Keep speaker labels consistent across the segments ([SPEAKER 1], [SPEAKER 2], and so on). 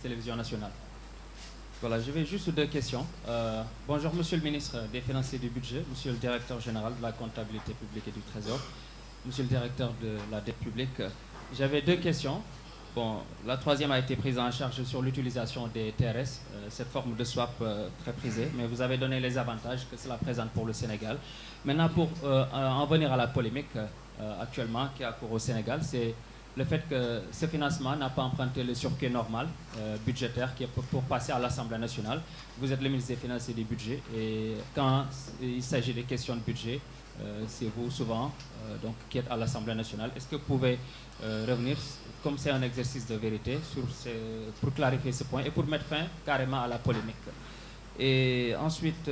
[SPEAKER 1] Télévision nationale. Voilà, je vais juste deux questions. Bonjour, Monsieur le ministre des Finances et du Budget, Monsieur le directeur général de la comptabilité publique et du Trésor, Monsieur le directeur de la dette publique. J'avais deux questions. Bon, la troisième a été prise en charge sur l'utilisation des TRS, cette forme de swap très prisée, mais vous avez donné les avantages que cela présente pour le Sénégal. Maintenant, pour en venir à la polémique actuellement qui a cours au Sénégal, c'est le fait que ce financement n'a pas emprunté le circuit normal budgétaire qui est pour passer à l'Assemblée nationale. Vous êtes le ministre des Finances et du Budget, et quand il s'agit des questions de budget, c'est vous souvent donc, qui êtes à l'Assemblée nationale. Est-ce que vous pouvez revenir, comme c'est un exercice de vérité, pour clarifier ce point et pour mettre fin carrément à la polémique? Et ensuite,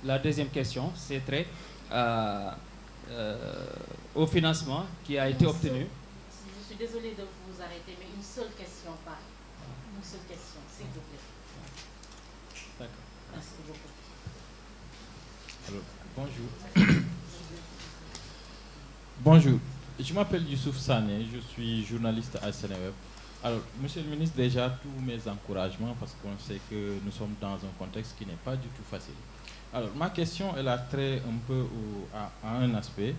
[SPEAKER 1] la deuxième question, c'est trait au financement qui a été obtenu.
[SPEAKER 2] Je suis désolée de vous arrêter, mais une seule question, pas une seule question, s'il vous plaît.
[SPEAKER 1] D'accord.
[SPEAKER 2] Merci beaucoup.
[SPEAKER 3] Alors, bonjour. Bonjour, je m'appelle Youssouf Sané, je suis journaliste à Sénéweb. Alors, Monsieur le ministre, déjà tous mes encouragements parce qu'on sait que nous sommes dans un contexte qui n'est pas du tout facile. Alors, ma question, elle a trait un peu à un aspect.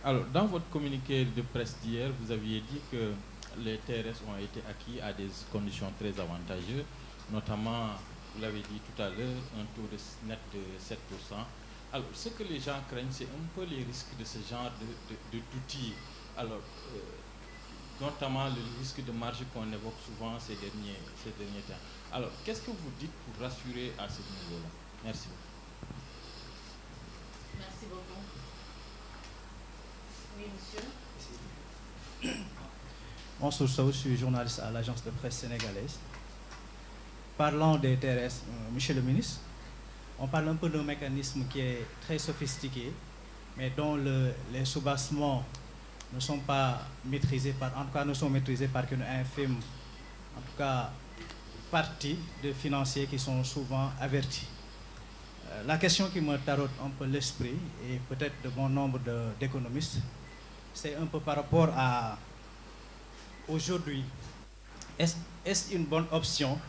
[SPEAKER 3] Alors, dans votre communiqué de presse d'hier, vous aviez dit que les TRS ont été acquis à des conditions très avantageuses, notamment, vous l'avez dit tout à l'heure, un taux net de 7%. Alors, ce que les gens craignent, c'est un peu les risques de ce genre d'outils. Alors, notamment le risque de marge qu'on évoque souvent ces derniers temps. Alors, qu'est-ce que vous dites pour rassurer à ce niveau-là? Merci beaucoup.
[SPEAKER 2] Merci beaucoup. Oui, monsieur.
[SPEAKER 4] Bonsoir, je suis journaliste à l'agence de presse sénégalaise. Parlant des TRS, monsieur le ministre, on parle un peu d'un mécanisme qui est très sophistiqué, mais dont les soubassements ne sont pas maîtrisés en tout cas ne sont maîtrisés par qu'une infime, en tout cas, partie de financiers qui sont souvent avertis. La question qui me tarote un peu l'esprit, et peut-être de bon nombre d'économistes, c'est un peu par rapport à aujourd'hui. Est-ce une bonne option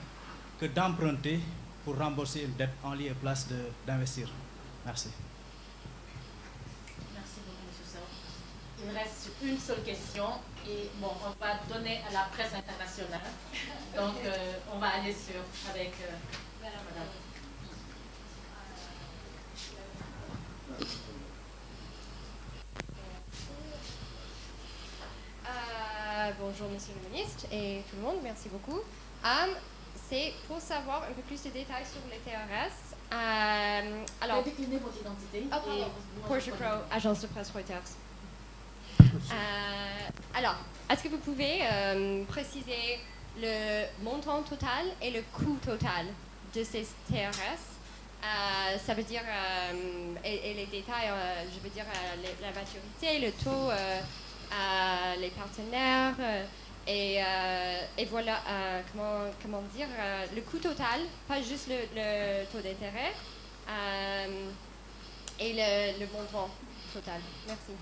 [SPEAKER 4] que d'emprunter pour rembourser une dette en lieu et place d'investir? Merci.
[SPEAKER 2] Merci beaucoup, monsieur Sow. Il reste une seule question et bon, on va donner à la presse internationale. Donc, on va aller avec madame.
[SPEAKER 5] Bonjour Monsieur le Ministre et tout le monde, merci beaucoup. C'est pour savoir un peu plus de détails sur les TRS.
[SPEAKER 2] Alors, déclinez votre identité.
[SPEAKER 5] Oh, pardon. Portia Crow, agence de presse Reuters. Alors, est-ce que vous pouvez préciser le montant total et le coût total de ces TRS? Ça veut dire, et les détails, je veux dire la maturité, le taux, les partenaires, et voilà, comment dire, le coût total, pas juste le taux d'intérêt, et le montant total. Merci.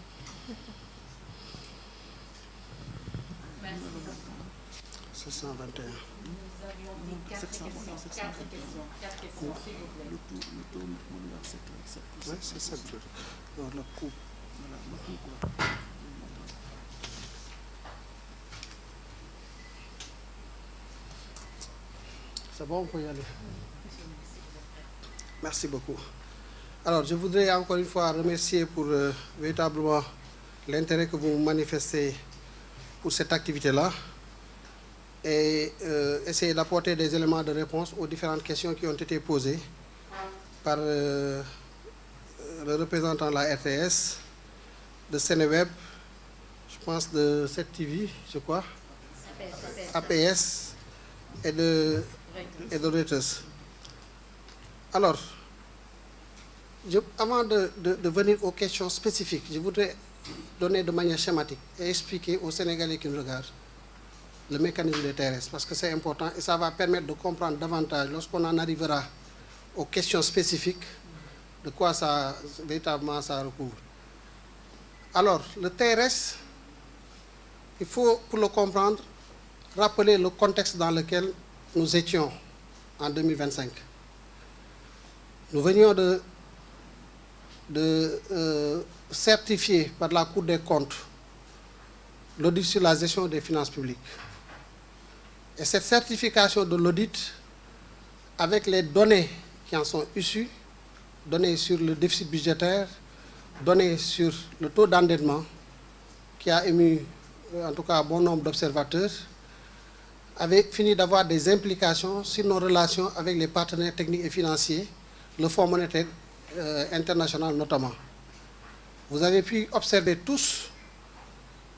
[SPEAKER 2] Merci.
[SPEAKER 6] 721.
[SPEAKER 2] Nous avions dit 4 questions, s'il vous plaît.
[SPEAKER 6] Le taux monétaire, 7%. Oui, c'est 7%. Alors, le coût, voilà, le coût, quoi. C'est bon, on peut y aller. Merci beaucoup. Alors, je voudrais encore une fois remercier pour véritablement l'intérêt que vous manifestez pour cette activité-là et essayer d'apporter des éléments de réponse aux différentes questions qui ont été posées par le représentant de la RTS, de Sénéweb, je pense de 7TV, je crois, APS et de Reuters. Alors, avant de venir aux questions spécifiques, je voudrais donner de manière schématique et expliquer aux Sénégalais qui nous regardent le mécanisme des TRS, parce que c'est important et ça va permettre de comprendre davantage, lorsqu'on en arrivera aux questions spécifiques, de quoi ça, véritablement ça recouvre. Alors, le TRS, il faut, pour le comprendre, rappeler le contexte dans lequel nous étions en 2025. Nous venions de certifier par la Cour des comptes l'audit sur la gestion des finances publiques. Et cette certification de l'audit, avec les données qui en sont issues, données sur le déficit budgétaire, données sur le taux d'endettement, qui a ému en tout cas bon nombre d'observateurs, avait fini d'avoir des implications sur nos relations avec les partenaires techniques et financiers, le Fonds monétaire international notamment. Vous avez pu observer tous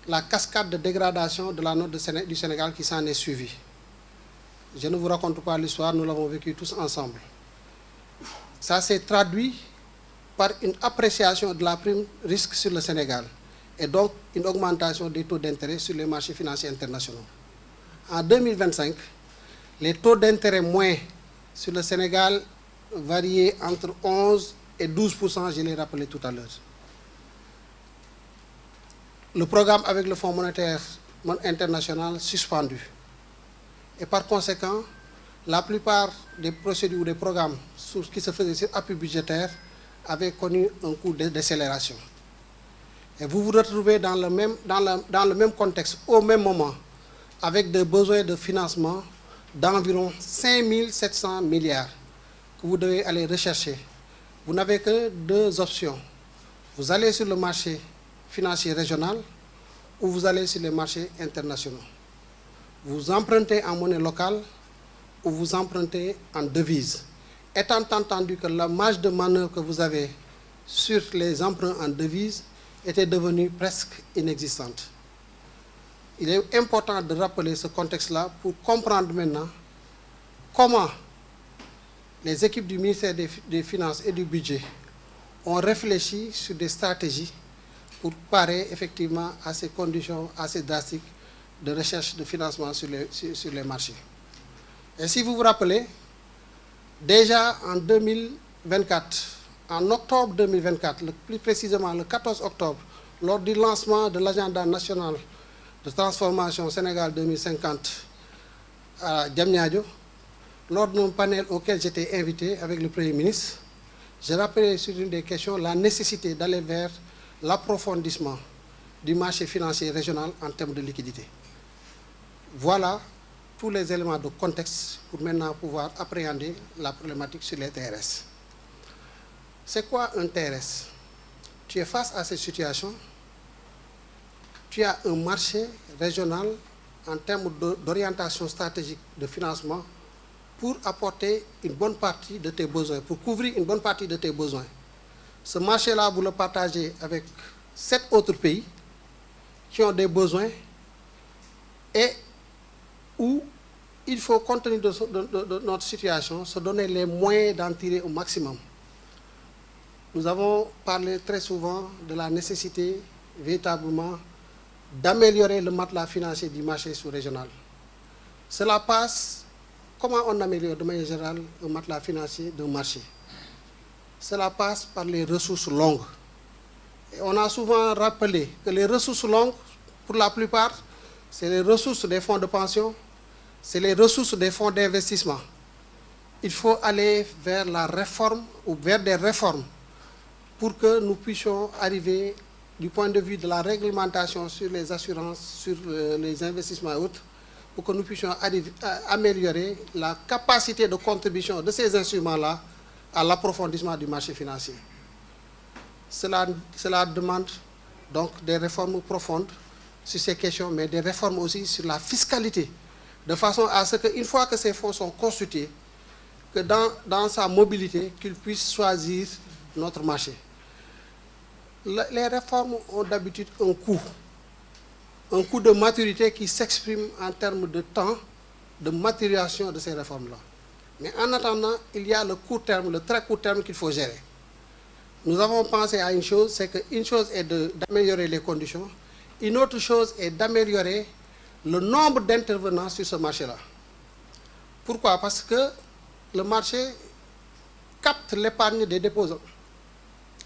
[SPEAKER 6] la cascade de dégradation de la note du Sénégal qui s'en est suivie. Je ne vous raconte pas l'histoire, nous l'avons vécu tous ensemble. Ça s'est traduit par une appréciation de la prime risque sur le Sénégal et donc une augmentation des taux d'intérêt sur les marchés financiers internationaux. En 2025, les taux d'intérêt moyens sur le Sénégal variaient entre 11 et 12%, je l'ai rappelé tout à l'heure. Le programme avec le Fonds monétaire international suspendu. Et par conséquent, la plupart des procédures ou des programmes qui se faisaient sur appui budgétaire avaient connu un coup de décélération. Et vous vous retrouvez dans le même contexte, au même moment, avec des besoins de financement d'environ 5 700 milliards que vous devez aller rechercher. Vous n'avez que deux options. Vous allez sur le marché financier régional ou vous allez sur les marchés internationaux. Vous empruntez en monnaie locale ou vous empruntez en devise. Étant entendu que la marge de manœuvre que vous avez sur les emprunts en devise était devenue presque inexistante. Il est important de rappeler ce contexte-là pour comprendre maintenant comment les équipes du ministère des Finances et du Budget ont réfléchi sur des stratégies pour parer effectivement à ces conditions assez drastiques de recherche de financement sur les marchés. Et si vous vous rappelez, déjà en 2024, en octobre 2024, plus précisément le 14 octobre, lors du lancement de l'agenda national de transformation Sénégal 2050 à Diamniadio, lors d'un panel auquel j'étais invité avec le Premier ministre, j'ai rappelé sur une des questions la nécessité d'aller vers l'approfondissement du marché financier régional en termes de liquidité. Voilà tous les éléments de contexte pour maintenant pouvoir appréhender la problématique sur les TRS. C'est quoi un TRS? Tu es face à cette situation, tu as un marché régional en termes d'orientation stratégique de financement pour apporter une bonne partie de tes besoins, pour couvrir une bonne partie de tes besoins. Ce marché-là, vous le partagez avec 7 autres pays qui ont des besoins et où il faut, compte tenu de notre situation, se donner les moyens d'en tirer au maximum. Nous avons parlé très souvent de la nécessité véritablement d'améliorer le matelas financier du marché sous-régional. Cela passe, comment on améliore de manière générale le matelas financier d'un marché? Cela passe par les ressources longues. Et on a souvent rappelé que les ressources longues, pour la plupart, c'est les ressources des fonds de pension, c'est les ressources des fonds d'investissement. Il faut aller vers la réforme ou vers des réformes pour que nous puissions arriver du point de vue de la réglementation sur les assurances, sur les investissements et autres, pour que nous puissions améliorer la capacité de contribution de ces instruments-là à l'approfondissement du marché financier. Cela demande donc des réformes profondes sur ces questions, mais des réformes aussi sur la fiscalité, de façon à ce qu'une fois que ces fonds sont constitués, que dans sa mobilité, qu'ils puissent choisir notre marché. Les réformes ont d'habitude un coût de maturité qui s'exprime en termes de temps de maturation de ces réformes-là. Mais en attendant, il y a le court terme, le très court terme qu'il faut gérer. Nous avons pensé à une chose, c'est qu'une chose est d'améliorer les conditions, une autre chose est d'améliorer le nombre d'intervenants sur ce marché-là. Pourquoi? Parce que le marché capte l'épargne des déposants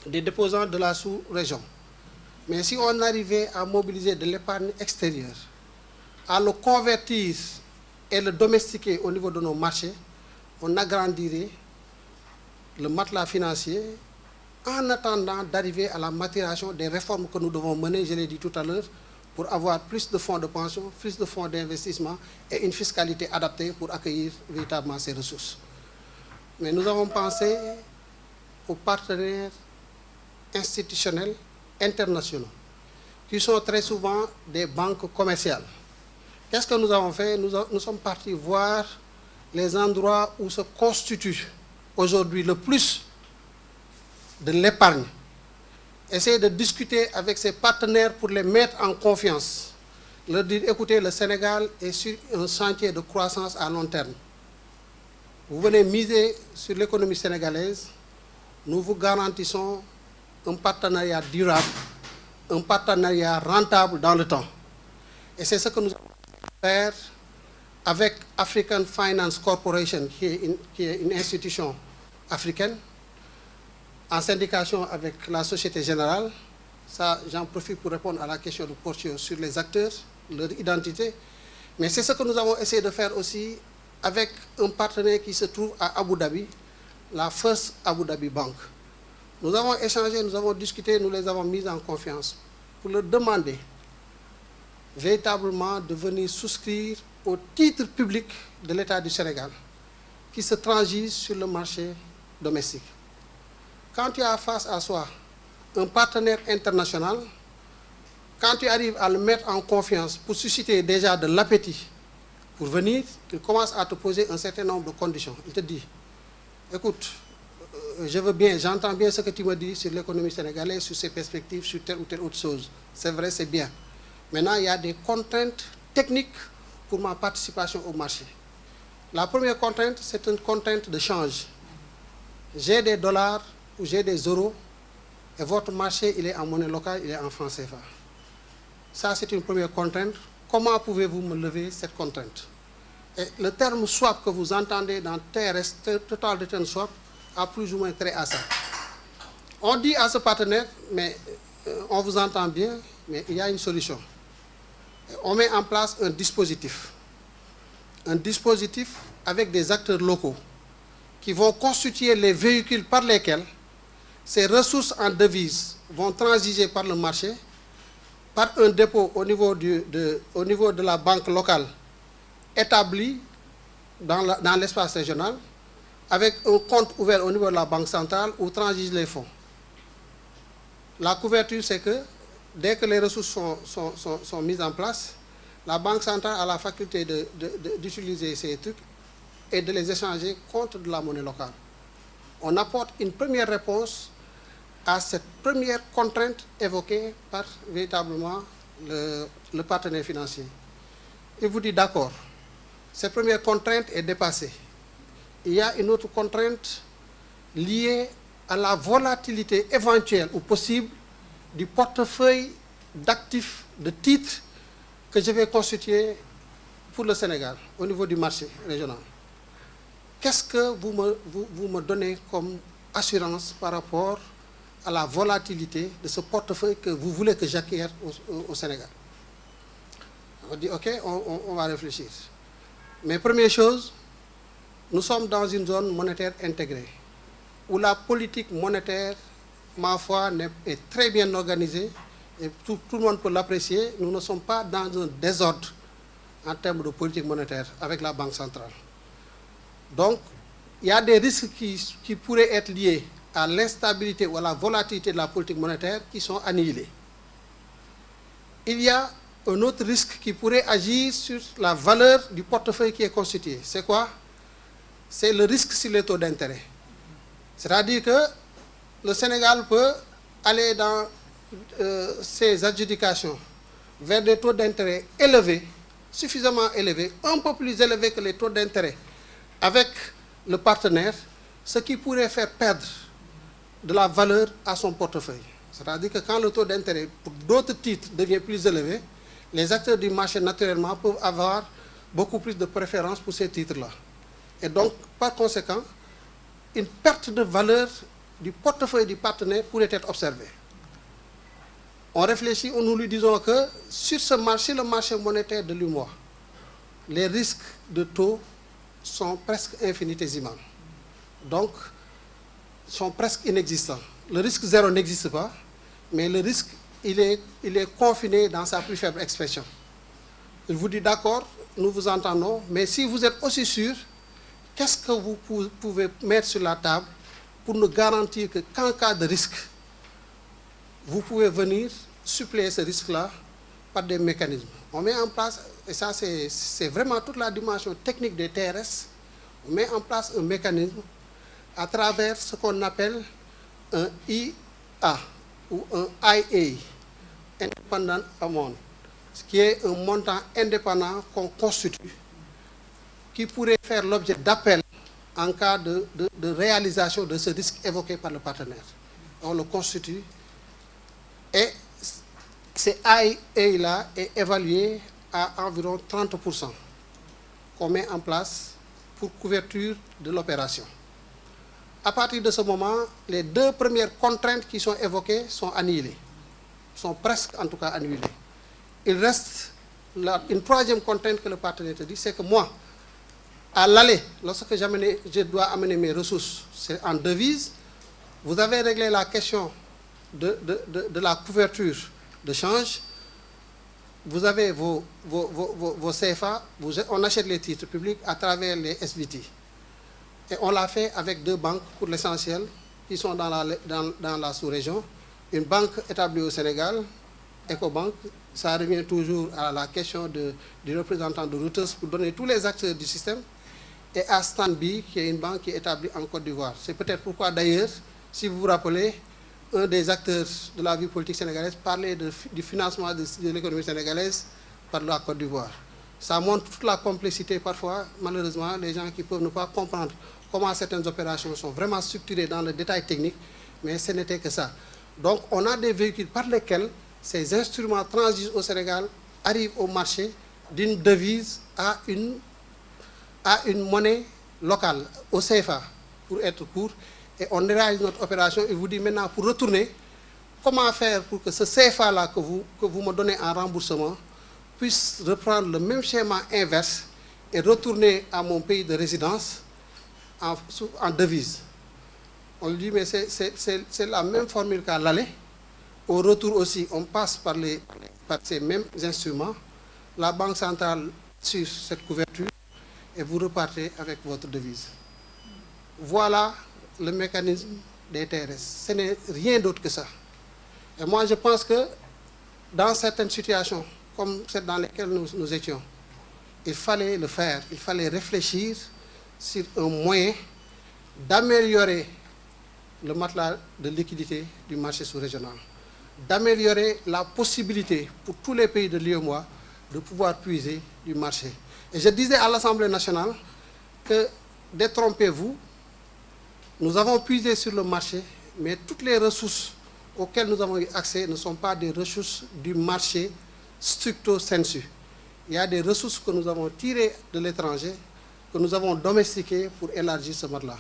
[SPEAKER 6] de la sous-région. Mais si on arrivait à mobiliser de l'épargne extérieure, à le convertir et le domestiquer au niveau de nos marchés, on agrandirait le matelas financier en attendant d'arriver à la maturation des réformes que nous devons mener, je l'ai dit tout à l'heure, pour avoir plus de fonds de pension, plus de fonds d'investissement et une fiscalité adaptée pour accueillir véritablement ces ressources. Mais nous avons pensé aux partenaires institutionnels internationaux, qui sont très souvent des banques commerciales. Qu'est-ce que nous avons fait? Nous sommes partis voir les endroits où se constitue aujourd'hui le plus de l'épargne. Essayer de discuter avec ces partenaires pour les mettre en confiance. Leur dire, écoutez, le Sénégal est sur un chantier de croissance à long terme. Vous venez miser sur l'économie sénégalaise, nous vous garantissons un partenariat durable, un partenariat rentable dans le temps. Et c'est ce que nous allons faire avec African Finance Corporation, qui est une institution africaine, en syndication avec la Société Générale. Ça, j'en profite pour répondre à la question de Portio sur les acteurs, leur identité. Mais c'est ce que nous avons essayé de faire aussi avec un partenaire qui se trouve à Abu Dhabi, la First Abu Dhabi Bank. Nous avons échangé, nous avons discuté, nous les avons mis en confiance pour leur demander véritablement de venir souscrire au titre public de l'État du Sénégal qui se transige sur le marché domestique. Quand tu as face à soi un partenaire international, quand tu arrives à le mettre en confiance pour susciter déjà de l'appétit pour venir, il commence à te poser un certain nombre de conditions. Il te dit, écoute, je veux bien, j'entends bien ce que tu me dis sur l'économie sénégalaise, sur ses perspectives, sur telle ou telle autre chose. C'est vrai, c'est bien. Maintenant, il y a des contraintes techniques pour ma participation au marché. La première contrainte, c'est une contrainte de change. J'ai des dollars ou j'ai des euros et votre marché, il est en monnaie locale, il est en francs CFA. Ça, c'est une première contrainte. Comment pouvez-vous me lever cette contrainte? Et le terme swap que vous entendez dans TRS, Total Return Swap, a plus ou moins trait à ça. On dit à ce partenaire, mais on vous entend bien, mais il y a une solution. On met en place un dispositif avec des acteurs locaux qui vont constituer les véhicules par lesquels ces ressources en devises vont transiger par le marché, par un dépôt au niveau de la banque locale établie dans l'espace régional, avec un compte ouvert au niveau de la banque centrale où transigent les fonds. La couverture, c'est que dès que les ressources sont mises en place, la banque centrale a la faculté d'utiliser ces trucs et de les échanger contre de la monnaie locale. On apporte une première réponse à cette première contrainte évoquée par véritablement le partenaire financier. Il vous dit d'accord, cette première contrainte est dépassée. Il y a une autre contrainte liée à la volatilité éventuelle ou possible du portefeuille d'actifs, de titres que je vais constituer pour le Sénégal au niveau du marché régional. Qu'est-ce que vous me donnez comme assurance par rapport à la volatilité de ce portefeuille que vous voulez que j'acquière au Sénégal? On dit, ok, on va réfléchir. Mais première chose, nous sommes dans une zone monétaire intégrée, où la politique monétaire, ma foi, est très bien organisée, et tout le monde peut l'apprécier. Nous ne sommes pas dans un désordre en termes de politique monétaire avec la Banque centrale. Donc, il y a des risques qui pourraient être liés à l'instabilité ou à la volatilité de la politique monétaire qui sont annihilés. Il y a un autre risque qui pourrait agir sur la valeur du portefeuille qui est constitué. C'est quoi? C'est le risque sur les taux d'intérêt. C'est-à-dire que le Sénégal peut aller dans ses adjudications vers des taux d'intérêt élevés, suffisamment élevés, un peu plus élevés que les taux d'intérêt avec le partenaire, ce qui pourrait faire perdre de la valeur à son portefeuille. C'est-à-dire que quand le taux d'intérêt pour d'autres titres devient plus élevé, les acteurs du marché naturellement peuvent avoir beaucoup plus de préférence pour ces titres-là. Et donc, par conséquent, une perte de valeur du portefeuille du partenaire pourrait être observée. On réfléchit, nous lui disons que sur ce marché, le marché monétaire de l'UMOA, les risques de taux sont presque infinitésimaux. Donc, sont presque inexistants. Le risque zéro n'existe pas, mais le risque, il est confiné dans sa plus faible expression. Je vous dis d'accord, nous vous entendons, mais si vous êtes aussi sûr, qu'est-ce que vous pouvez mettre sur la table pour nous garantir que qu'en cas de risque, vous pouvez venir suppléer ce risque-là par des mécanismes. On met en place, et ça c'est vraiment toute la dimension technique des TRS, on met en place un mécanisme à travers ce qu'on appelle un IA ou un IA, Independent Amount, ce qui est un montant indépendant qu'on constitue, qui pourrait faire l'objet d'appel en cas de réalisation de ce risque évoqué par le partenaire. On le constitue et ce IA-là est évalué à environ 30% qu'on met en place pour couverture de l'opération. À partir de ce moment, les deux premières contraintes qui sont évoquées sont annihilées, sont presque en tout cas annihilées. Il reste une troisième contrainte que le partenaire te dit, c'est que moi, à l'aller, lorsque je dois amener mes ressources, c'est en devise, vous avez réglé la question de la couverture de change, vous avez vos CFA, on achète les titres publics à travers les SVT. Et on l'a fait avec deux banques pour l'essentiel, qui sont dans la sous-région. Une banque établie au Sénégal, Ecobank, ça revient toujours à la question du représentant de Reuters pour donner tous les acteurs du système, et à Stanby, qui est une banque qui est établie en Côte d'Ivoire. C'est peut-être pourquoi d'ailleurs, si vous vous rappelez, un des acteurs de la vie politique sénégalaise parlait du financement de l'économie sénégalaise par la Côte d'Ivoire. Ça montre toute la complexité parfois, malheureusement, les gens qui peuvent ne pas comprendre comment certaines opérations sont vraiment structurées dans le détail technique, mais ce n'était que ça. Donc on a des véhicules par lesquels ces instruments transigent au Sénégal, arrivent au marché d'une devise à une monnaie locale, au CFA, pour être court, et on réalise notre opération et vous dit maintenant pour retourner, comment faire pour que ce CFA-là que vous me donnez en remboursement puisse reprendre le même schéma inverse et retourner à mon pays de résidence en devise. On lui dit, mais c'est la même formule qu'à l'aller. Au retour aussi, on passe par ces mêmes instruments. La Banque centrale suit cette couverture et vous repartez avec votre devise. Voilà le mécanisme des TRS. Ce n'est rien d'autre que ça. Et moi, je pense que dans certaines situations, comme celles dans lesquelles nous étions, il fallait le faire. Il fallait réfléchir sur un moyen d'améliorer le matelas de liquidité du marché sous-régional, d'améliorer la possibilité pour tous les pays de l'UEMOA de pouvoir puiser du marché. Et je disais à l'Assemblée nationale que, détrompez-vous, nous avons puisé sur le marché, mais toutes les ressources auxquelles nous avons eu accès ne sont pas des ressources du marché stricto sensu. Il y a des ressources que nous avons tirées de l'étranger, que nous avons domestiquées pour élargir ce matelas.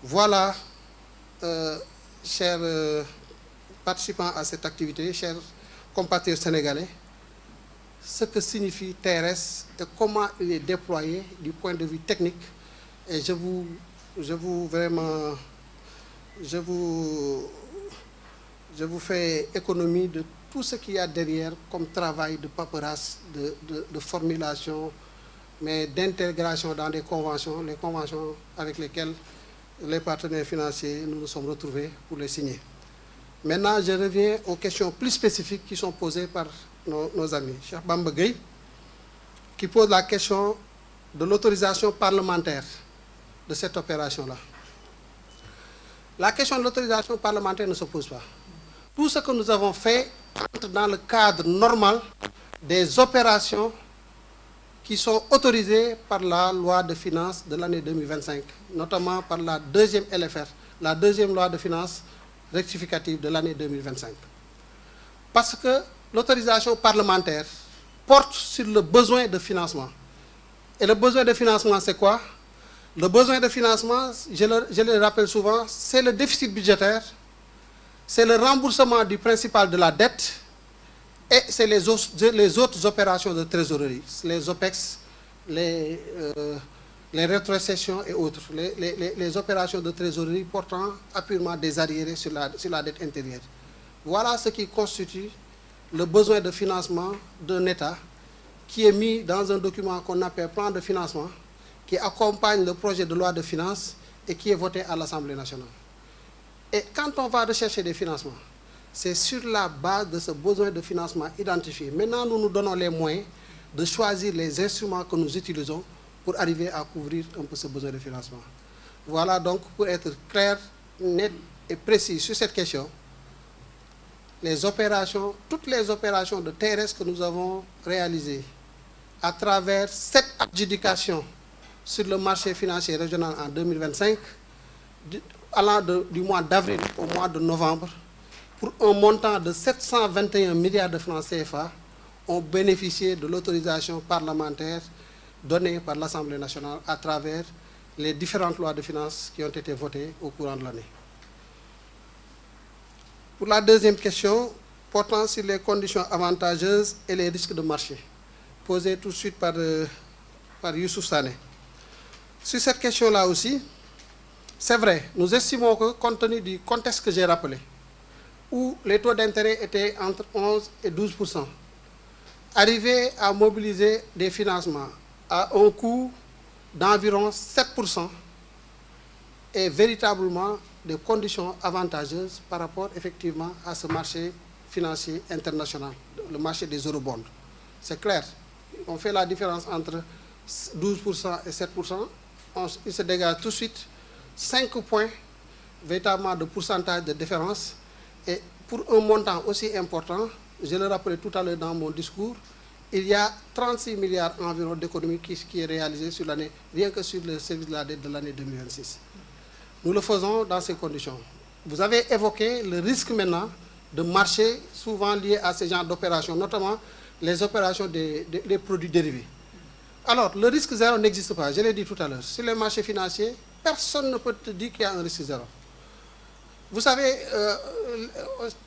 [SPEAKER 6] Voilà, chers participants à cette activité, chers compatriotes sénégalais, ce que signifie TRS et comment il est déployé du point de vue technique. Et je vous fais économie de tout ce qu'il y a derrière comme travail de paperasse, de formulation, mais d'intégration dans des conventions, les conventions avec lesquelles les partenaires financiers nous sommes retrouvés pour les signer. Maintenant, je reviens aux questions plus spécifiques qui sont posées par nos amis. Cheikh Bamba Gueye, qui pose la question de l'autorisation parlementaire de cette opération-là. La question de l'autorisation parlementaire ne se pose pas. Tout ce que nous avons fait entre dans le cadre normal des opérations qui sont autorisées par la loi de finances de l'année 2025, notamment par la deuxième LFR, la deuxième loi de finances rectificative de l'année 2025. Parce que l'autorisation parlementaire porte sur le besoin de financement. Et le besoin de financement, c'est quoi? Le besoin de financement, je le rappelle souvent, c'est le déficit budgétaire, c'est le remboursement du principal de la dette et c'est les autres opérations de trésorerie, les OPEX les rétrocessions et autres, les opérations de trésorerie portant appuiement des arriérés sur la dette intérieure. Voilà ce qui constitue le besoin de financement d'un État qui est mis dans un document qu'on appelle plan de financement, qui accompagne le projet de loi de finances et qui est voté à l'Assemblée nationale. Et quand on va rechercher des financements, c'est sur la base de ce besoin de financement identifié. Maintenant, nous nous donnons les moyens de choisir les instruments que nous utilisons pour arriver à couvrir un peu ce besoin de financement. Voilà donc, pour être clair, net et précis sur cette question, toutes les opérations de TRS que nous avons réalisées à travers 7 adjudications sur le marché financier régional en 2025, allant du mois d'avril au mois de novembre, pour un montant de 721 milliards de francs CFA, ont bénéficié de l'autorisation parlementaire donnée par l'Assemblée nationale à travers les différentes lois de finances qui ont été votées au courant de l'année. Pour la deuxième question, portant sur les conditions avantageuses et les risques de marché, posée tout de suite par Youssouf Sané. Sur cette question-là aussi, c'est vrai, nous estimons que, compte tenu du contexte que j'ai rappelé, où les taux d'intérêt étaient entre 11 et 12%, arriver à mobiliser des financements à un coût d'environ 7% est véritablement des conditions avantageuses par rapport effectivement à ce marché financier international, le marché des eurobonds. C'est clair, on fait la différence entre 12% et 7%, il se dégage tout de suite 5 points véritablement de pourcentage de différence. Et pour un montant aussi important, je le rappelais tout à l'heure dans mon discours, il y a 36 milliards environ d'économies qui est réalisé sur l'année, rien que sur le service de la dette de l'année 2026. Nous le faisons dans ces conditions. Vous avez évoqué le risque maintenant de marché souvent lié à ce genre d'opérations, notamment les opérations des produits dérivés. Alors, le risque zéro n'existe pas, je l'ai dit tout à l'heure. Sur les marchés financiers, personne ne peut te dire qu'il y a un risque zéro. Vous savez,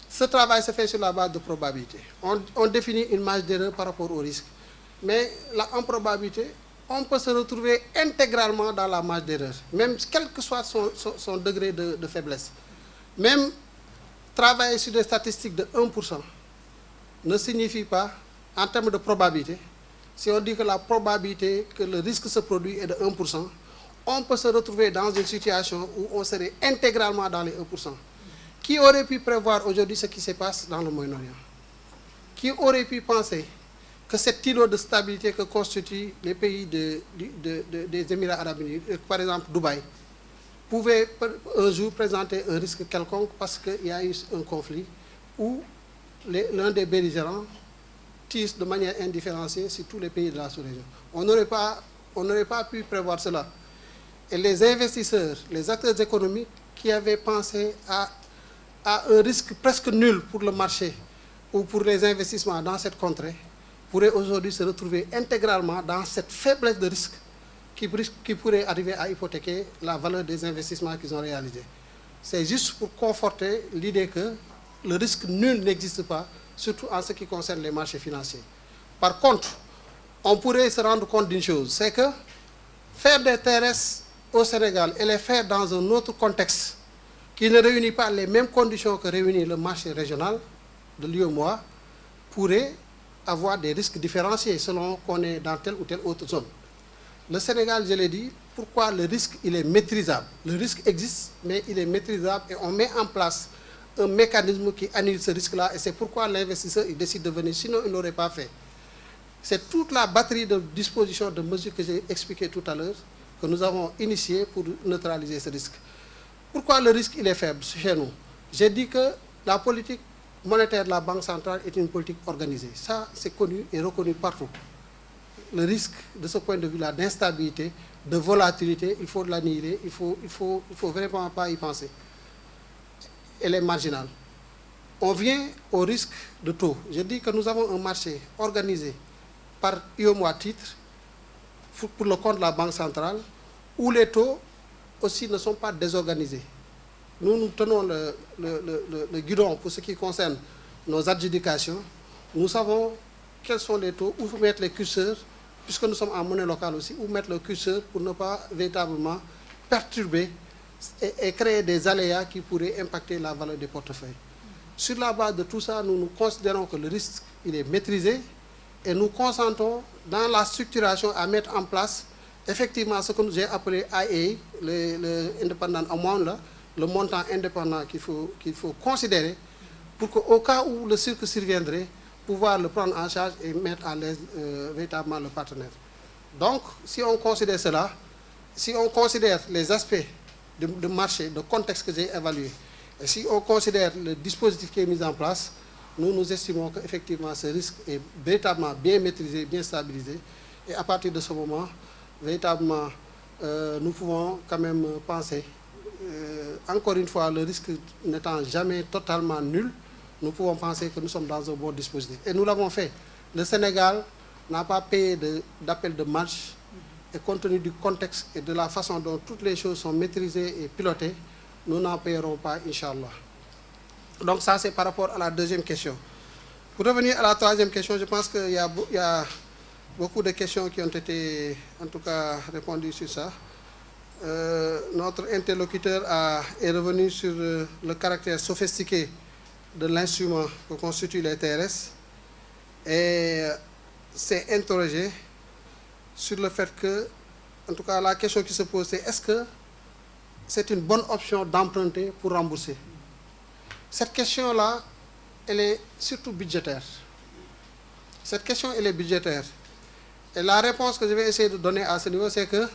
[SPEAKER 6] ce travail se fait sur la base de probabilité. On définit une marge d'erreur par rapport au risque. Mais là, en probabilité, on peut se retrouver intégralement dans la marge d'erreur, même quel que soit son degré de faiblesse. Même travailler sur des statistiques de 1% ne signifie pas, en termes de probabilité, si on dit que la probabilité que le risque se produit est de 1%, on peut se retrouver dans une situation où on serait intégralement dans les 1%. Qui aurait pu prévoir aujourd'hui ce qui se passe dans le Moyen-Orient? Qui aurait pu penser que cet îlot de stabilité que constituent les pays des Émirats arabes unis, par exemple Dubaï, pouvait un jour présenter un risque quelconque parce qu'il y a eu un conflit où l'un des belligérants tisse de manière indifférenciée sur tous les pays de la sous-région. On n'aurait pas pu prévoir cela. Et les investisseurs, les acteurs économiques qui avaient pensé à un risque presque nul pour le marché ou pour les investissements dans cette contrée, pourraient aujourd'hui se retrouver intégralement dans cette faiblesse de risque qui pourrait arriver à hypothéquer la valeur des investissements qu'ils ont réalisés. C'est juste pour conforter l'idée que le risque nul n'existe pas, surtout en ce qui concerne les marchés financiers. Par contre, on pourrait se rendre compte d'une chose, c'est que faire des TRS au Sénégal et les faire dans un autre contexte qui ne réunit pas les mêmes conditions que réunit le marché régional de l'UEMOA pourrait avoir des risques différenciés selon qu'on est dans telle ou telle autre zone. Le Sénégal, je l'ai dit, pourquoi le risque, il est maîtrisable. Le risque existe, mais il est maîtrisable et on met en place un mécanisme qui annule ce risque-là et c'est pourquoi l'investisseur il décide de venir, sinon il n'aurait pas fait. C'est toute la batterie de dispositions, de mesures que j'ai expliquées tout à l'heure que nous avons initiées pour neutraliser ce risque. Pourquoi le risque il est faible chez nous? J'ai dit que la politique monétaire de la Banque centrale est une politique organisée. Ça, c'est connu et reconnu partout. Le risque, de ce point de vue-là, d'instabilité, de volatilité, il faut l'annihiler, il faut vraiment pas y penser. Elle est marginale. On vient au risque de taux. Je dis que nous avons un marché organisé par UEMOA titre pour le compte de la Banque centrale, où les taux aussi ne sont pas désorganisés. Nous tenons le guidon pour ce qui concerne nos adjudications. Nous savons quels sont les taux, où mettre les curseurs puisque nous sommes en monnaie locale aussi, où mettre le curseur pour ne pas véritablement perturber et créer des aléas qui pourraient impacter la valeur des portefeuilles. Sur la base de tout ça, nous considérons que le risque il est maîtrisé et nous consentons dans la structuration à mettre en place effectivement ce que j'ai appelé IA, le independent amount, le montant indépendant qu'il faut considérer pour qu'au cas où le cirque surviendrait, pouvoir le prendre en charge et mettre à l'aise véritablement le partenaire. Donc, si on considère cela, si on considère les aspects de marché, de contexte que j'ai évalué, et si on considère le dispositif qui est mis en place, nous estimons qu'effectivement ce risque est véritablement bien maîtrisé, bien stabilisé. Et à partir de ce moment, véritablement, nous pouvons quand même penser, encore une fois, le risque n'étant jamais totalement nul, nous pouvons penser que nous sommes dans un bon dispositif. Et nous l'avons fait. Le Sénégal n'a pas payé d'appel de marge et compte tenu du contexte et de la façon dont toutes les choses sont maîtrisées et pilotées, nous n'en payerons pas, Inch'Allah. Donc ça, c'est par rapport à la deuxième question. Pour revenir à la troisième question, je pense qu'il y a beaucoup de questions qui ont été, en tout cas, répondues sur ça. Notre interlocuteur est revenu sur le caractère sophistiqué de l'instrument que constituent les TRS et s'est interrogé sur le fait que, en tout cas, la question qui se pose, c'est est-ce que c'est une bonne option d'emprunter pour rembourser? Cette question-là, elle est surtout budgétaire. Cette question, elle est budgétaire. Et la réponse que je vais essayer de donner à ce niveau, c'est que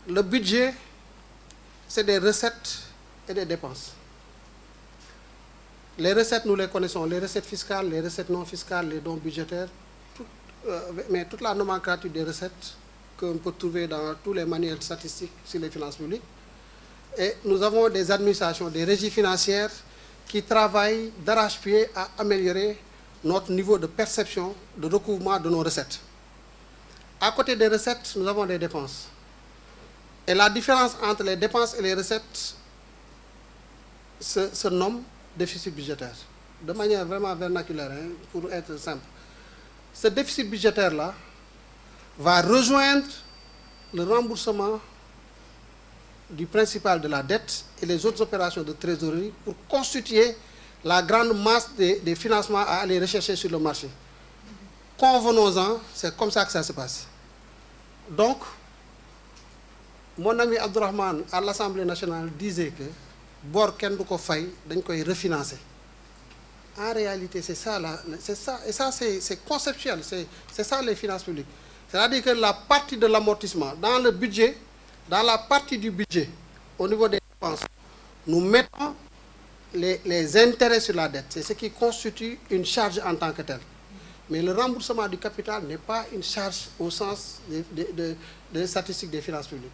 [SPEAKER 6] le budget, c'est des recettes et des dépenses. Les recettes, nous les connaissons, les recettes fiscales, les recettes non fiscales, les dons budgétaires, mais toute la nomenclature des recettes qu'on peut trouver dans tous les manuels statistiques sur les finances publiques. Et nous avons des administrations, des régies financières qui travaillent d'arrache-pied à améliorer notre niveau de perception, de recouvrement de nos recettes. À côté des recettes, nous avons des dépenses. Et la différence entre les dépenses et les recettes se nomme déficit budgétaire. De manière vraiment vernaculaire, hein, pour être simple. Ce déficit budgétaire-là va rejoindre le remboursement du principal de la dette et les autres opérations de trésorerie pour constituer la grande masse des financements à aller rechercher sur le marché. Convenons-en, c'est comme ça que ça se passe. Donc, mon ami Abdourahmane à l'Assemblée nationale disait que bor ken du ko fay dañ koy refinancer. En réalité, c'est ça, et ça c'est conceptuel, c'est ça les finances publiques. C'est-à-dire que la partie de l'amortissement, dans le budget, dans la partie du budget, au niveau des dépenses, nous mettons les intérêts sur la dette. C'est ce qui constitue une charge en tant que telle. Mais le remboursement du capital n'est pas une charge au sens des statistiques des finances publiques.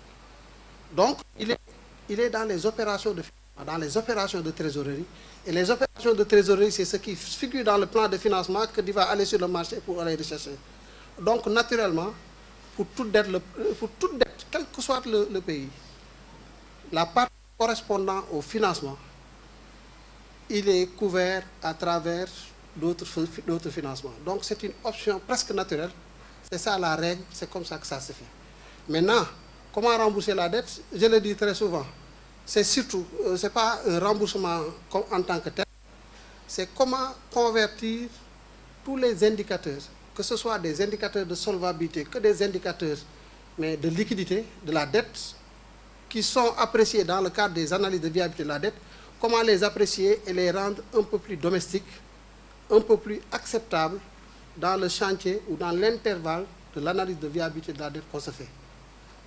[SPEAKER 6] Donc, il est dans les opérations de trésorerie. Et les opérations de trésorerie, c'est ce qui figure dans le plan de financement que tu vas aller sur le marché pour aller rechercher. Donc, naturellement, pour toute dette, quel que soit le pays, la part correspondant au financement, il est couvert à travers d'autres financements. Donc, c'est une option presque naturelle. C'est ça la règle, c'est comme ça que ça se fait. Maintenant, comment rembourser la dette? Je le dis très souvent. C'est surtout, ce n'est pas un remboursement en tant que tel, c'est comment convertir tous les indicateurs, que ce soit des indicateurs de solvabilité, que des indicateurs mais de liquidité de la dette, qui sont appréciés dans le cadre des analyses de viabilité de la dette, comment les apprécier et les rendre un peu plus domestiques, un peu plus acceptables dans le chantier ou dans l'intervalle de l'analyse de viabilité de la dette qu'on se fait.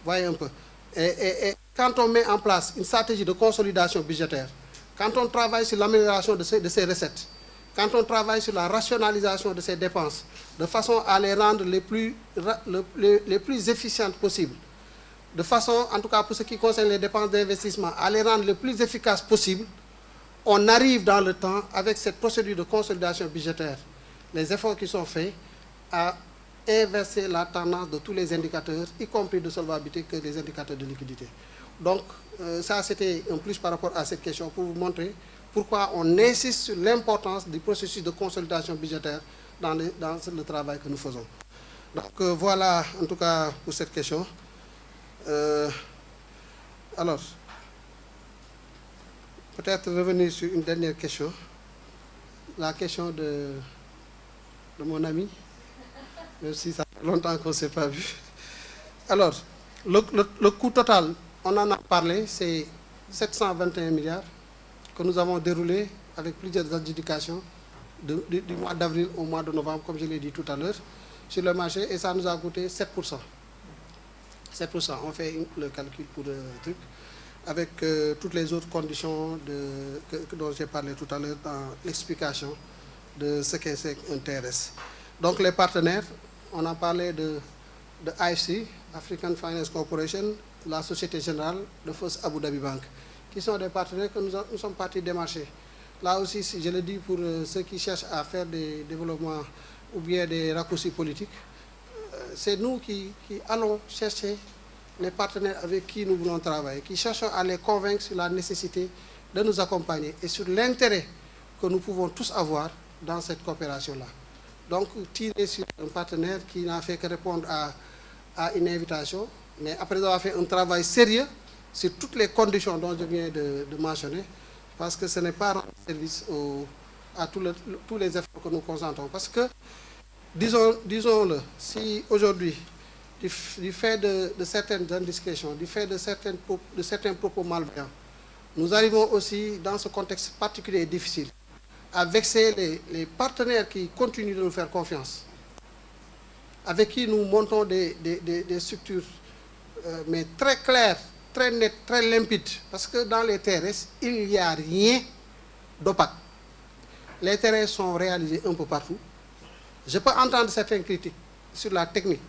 [SPEAKER 6] Voyez un peu. Et quand on met en place une stratégie de consolidation budgétaire, quand on travaille sur l'amélioration de ces recettes, quand on travaille sur la rationalisation de ces dépenses, de façon à les rendre les plus efficientes possibles, de façon, en tout cas pour ce qui concerne les dépenses d'investissement, à les rendre les plus efficaces possibles, on arrive dans le temps, avec cette procédure de consolidation budgétaire, les efforts qui sont faits, à inverser la tendance de tous les indicateurs, y compris de solvabilité, que les indicateurs de liquidité. Donc, ça, c'était un plus par rapport à cette question, pour vous montrer pourquoi on insiste sur l'importance du processus de consolidation budgétaire dans le travail que nous faisons. Donc voilà en tout cas pour cette question. Alors, peut-être revenir sur une dernière question. La question de mon ami, même si ça fait longtemps qu'on ne s'est pas vu. Alors, le coût total, on en a parlé, c'est 721 milliards que nous avons déroulé avec plusieurs adjudications du mois d'avril au mois de novembre, comme je l'ai dit tout à l'heure, sur le marché, et ça nous a coûté 7%. 7%, on fait le calcul pour le truc, avec toutes les autres conditions dont j'ai parlé tout à l'heure dans l'explication de ce qu'est un TRS. Donc les partenaires, on a parlé de AFC, African Finance Corporation, la Société Générale, de First Abu Dhabi Bank, qui sont des partenaires que nous sommes partis démarcher. Là aussi, je le dis pour ceux qui cherchent à faire des développements ou bien des raccourcis politiques, c'est nous qui allons chercher les partenaires avec qui nous voulons travailler, qui cherchons à les convaincre sur la nécessité de nous accompagner et sur l'intérêt que nous pouvons tous avoir dans cette coopération-là. Donc, tirer sur un partenaire qui n'a fait que répondre à une invitation, mais après avoir fait un travail sérieux sur toutes les conditions dont je viens de mentionner, parce que ce n'est pas rendre service à tous les efforts que nous concentrons. Parce que, disons-le, si aujourd'hui, du fait de certaines indiscrétions, du fait de certains propos malveillants, nous arrivons aussi, dans ce contexte particulier et difficile, à vexer les partenaires qui continuent de nous faire confiance, avec qui nous montons des structures mais très claires, très nettes, très limpides, parce que dans les TRS, il n'y a rien d'opaque. Les TRS sont réalisés un peu partout. Je peux entendre certaines critiques sur la technique.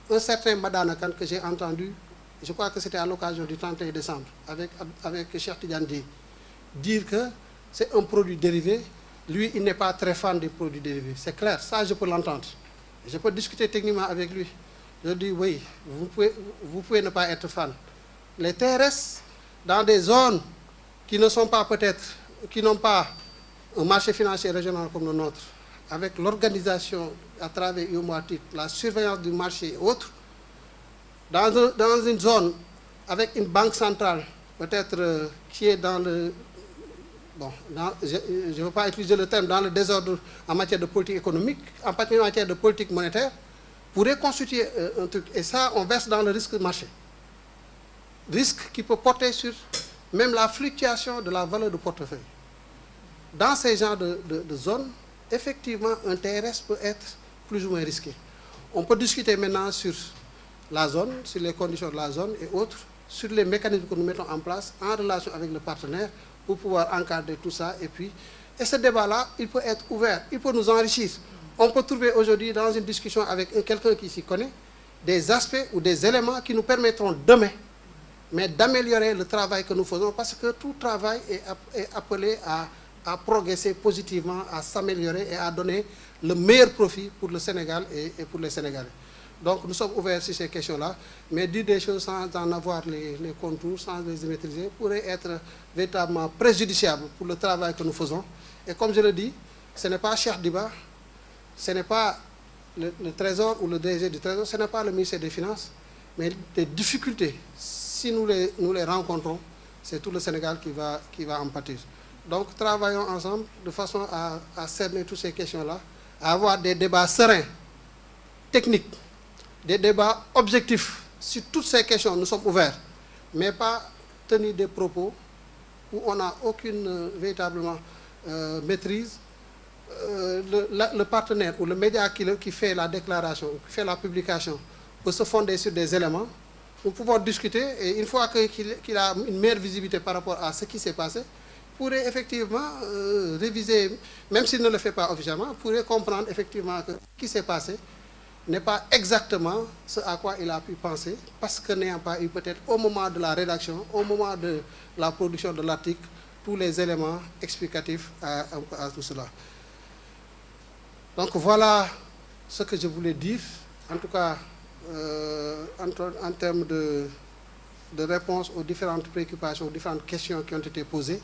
[SPEAKER 6] Un certain Madana Khan que j'ai entendu, je crois que c'était à l'occasion du 31 décembre, avec Cheikh Tidiane dire que c'est un produit dérivé. Lui, il n'est pas très fan des produits dérivés. C'est clair, ça je peux l'entendre. Je peux discuter techniquement avec lui. Je dis oui, vous pouvez ne pas être fan. Les TRS, dans des zones qui ne sont pas peut-être, qui n'ont pas un marché financier régional comme le nôtre, avec l'organisation à travers UMOATIC, la surveillance du marché et autres, dans une zone avec une banque centrale, peut-être qui est dans le... Bon, je ne veux pas utiliser le terme dans le désordre en matière de politique économique, en particulier en matière de politique monétaire, pourrait constituer un truc. Et ça, on verse dans le risque de marché. Risque qui peut porter sur même la fluctuation de la valeur de portefeuille. Dans ces genres de zones, effectivement, un TRS peut être plus ou moins risqué. On peut discuter maintenant sur la zone, sur les conditions de la zone et autres, sur les mécanismes que nous mettons en place en relation avec le partenaire pour pouvoir encadrer tout ça. Et ce débat-là, il peut être ouvert, il peut nous enrichir. On peut trouver aujourd'hui dans une discussion avec quelqu'un qui s'y connaît des aspects ou des éléments qui nous permettront demain mais d'améliorer le travail que nous faisons, parce que tout travail est appelé à progresser positivement, à s'améliorer et à donner le meilleur profit pour le Sénégal et pour les Sénégalais. Donc nous sommes ouverts sur ces questions-là, mais dire des choses sans en avoir les contours, sans les maîtriser, pourrait être véritablement préjudiciable pour le travail que nous faisons. Et comme je le dis, ce n'est pas Cheikh Diba, ce n'est pas le Trésor ou le DG du Trésor, ce n'est pas le ministère des Finances, mais des difficultés, si nous les rencontrons, c'est tout le Sénégal qui va en pâtir. Donc travaillons ensemble de façon à cerner toutes ces questions-là, à avoir des débats sereins, techniques, des débats objectifs sur toutes ces questions. Nous sommes ouverts, mais pas tenir des propos où on n'a aucune véritablement maîtrise. Le partenaire ou le média qui fait la déclaration, qui fait la publication, peut se fonder sur des éléments. Nous pouvons discuter et une fois qu'il a une meilleure visibilité par rapport à ce qui s'est passé, pourrait effectivement réviser, même s'il ne le fait pas officiellement, pourrait comprendre effectivement que ce qui s'est passé n'est pas exactement ce à quoi il a pu penser, parce que n'ayant pas eu peut-être au moment de la rédaction, au moment de la production de l'article, tous les éléments explicatifs à tout cela. Donc voilà ce que je voulais dire, en tout cas en termes de réponse aux différentes préoccupations, aux différentes questions qui ont été posées.